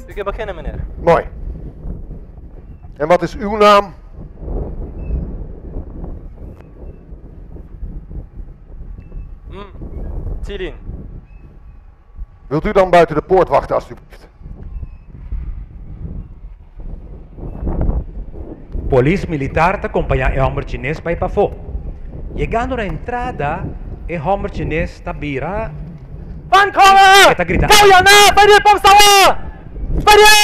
U kunt beginnen, meneer. Mooi. En wat is uw naam? Tilin. Wilt u dan buiten de poort wachten, alstublieft? Polícia militar te acompanha e homem chinês para ir para fora. Chegando na entrada, e homem chinês está vira. Vankomen! Está gritando. Kau yang na! Pergi pom sawah! Pergi!